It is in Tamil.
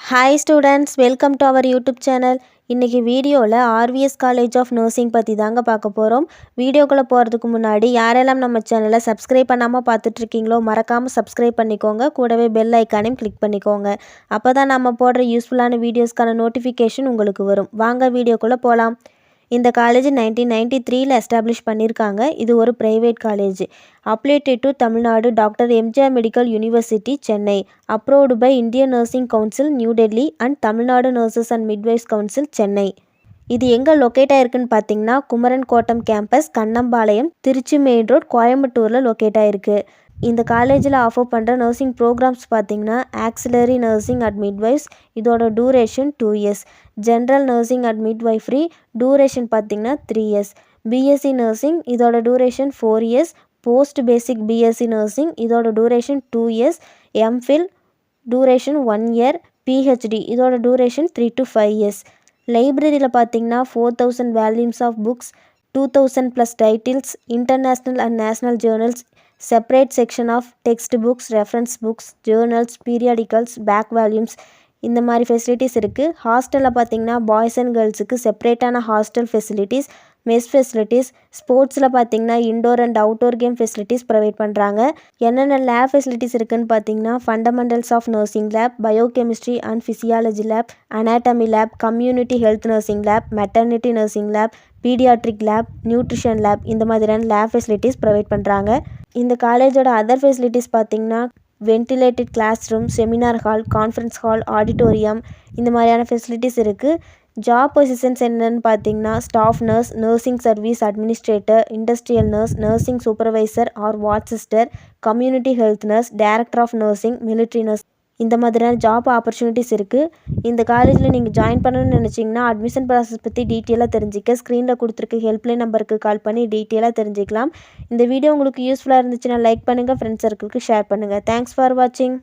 Hi students, welcome to our YouTube channel. இன்றைக்கி வீடியோவில் ஆர்விஎஸ் காலேஜ் ஆஃப் நர்சிங் பற்றி தாங்க பார்க்க போகிறோம். வீடியோக்குள்ளே போகிறதுக்கு முன்னாடி யாரெல்லாம் நம்ம சேனலை சப்ஸ்கிரைப் பண்ணாமல் பார்த்துட்ருக்கீங்களோ மறக்காமல் சப்ஸ்கிரைப் பண்ணிக்கோங்க. கூடவே பெல் ஐக்கானையும் கிளிக் பண்ணிக்கோங்க. அப்போ தான் நம்ம போடுற யூஸ்ஃபுல்லான வீடியோஸ்க்கான நோட்டிஃபிகேஷன் உங்களுக்கு வரும். வாங்க வீடியோக்குள்ளே போகலாம். இந்த காலேஜ் 1993 எஸ்டாப்ளிஷ் பண்ணியிருக்காங்க. இது ஒரு private college. Affiliated to Tamil Nadu doctor MGR medical university Chennai. Approved by Indian nursing council new Delhi and Tamil Nadu nurses and midwives council Chennai. இது எங்கே லொக்கேட் ஆகிருக்குன்னு பார்த்தீங்கன்னா Kumaran Kottam campus, Kannampalayam, Trichy main road, கோயம்புத்தூரில் லொக்கேட் ஆகிருக்கு. இந்த காலேஜில் ஆஃபர் பண்ணுற நர்சிங் ப்ரோக்ராம்ஸ் பார்த்திங்கன்னா ஆக்சிலரி நர்சிங் அட் மிட்வைஃப்ஸ், இதோட duration 2 years. General nursing and midwifery duration பார்த்திங்கன்னா 3 years. பிஎஸ்சி நர்சிங் இதோட duration 4 years. Post basic BSc nursing இதோட duration 2 years. MPhil duration 1 year. PhD இதோட டூரேஷன் 3 to 5 years. லைப்ரரியில் பார்த்திங்கன்னா 4000 volumes of books, 2000 + titles, international and national journals, separate section of text books, reference books, journals, periodicals, back volumes, இந்த மாதிரி ஃபெசிலிட்டிஸ் இருக்குது. ஹாஸ்டலில் பார்த்திங்கன்னா பாய்ஸ் அண்ட் கேர்ள்ஸுக்கு செப்பரேட்டான ஹாஸ்டல் ஃபெசிலிட்டிஸ், மெஸ் ஃபெசிலிட்டிஸ், ஸ்போர்ட்ஸில் பார்த்திங்கன்னா indoor and outdoor game facilities provide பண்ணுறாங்க. என்னென்ன லேப் ஃபெசிலிட்டிஸ் இருக்குதுன்னு பார்த்திங்கன்னா fundamentals of nursing lab, biochemistry and physiology lab, anatomy lab, community health nursing lab, maternity nursing lab, paediatric lab, nutrition lab, இந்த மாதிரியான லேப் ஃபெசிலிட்டிஸ் ப்ரொவைட் பண்ணுறாங்க. இந்த காலேஜோட அதர் ஃபெசிலிட்டிஸ் பார்த்திங்கன்னா ventilated classroom, seminar hall, conference hall, auditorium, இந்த மாதிரியான ஃபெசிலிட்டிஸ் இருக்குது. ஜாப் பொசிஷன்ஸ் என்னென்னு பார்த்தீங்கன்னா staff nurse, nursing service administrator, industrial nurse, nursing supervisor or ward sister, community health nurse, director of nursing, military nurse, இந்த மாதிரியான ஜாப் ஆப்பர்ச்சுனிட்டிஸ் இருக்குது. இந்த காலேஜில் நீங்கள் ஜாயின் பண்ணணும்னு நினச்சிங்கன்னா அட்மிஷன் ப்ராசஸ் பற்றி டீட்டெயிலாக தெரிஞ்சிக்க ஸ்க்ரீனில் கொடுத்துருக்க ஹெல்ப்லைன் நம்பருக்கு கால் பண்ணி டீட்டெயிலாக தெரிஞ்சிக்கலாம். இந்த வீடியோ உங்களுக்கு யூஸ்ஃபுல்லாக இருந்துச்சுன்னா லைக் பண்ணுங்கள், ஃப்ரெண்ட்ஸ் சர்க்கிளுக்கு ஷேர் பண்ணுங்கள். தேங்க்ஸ் ஃபார் வாட்சிங்.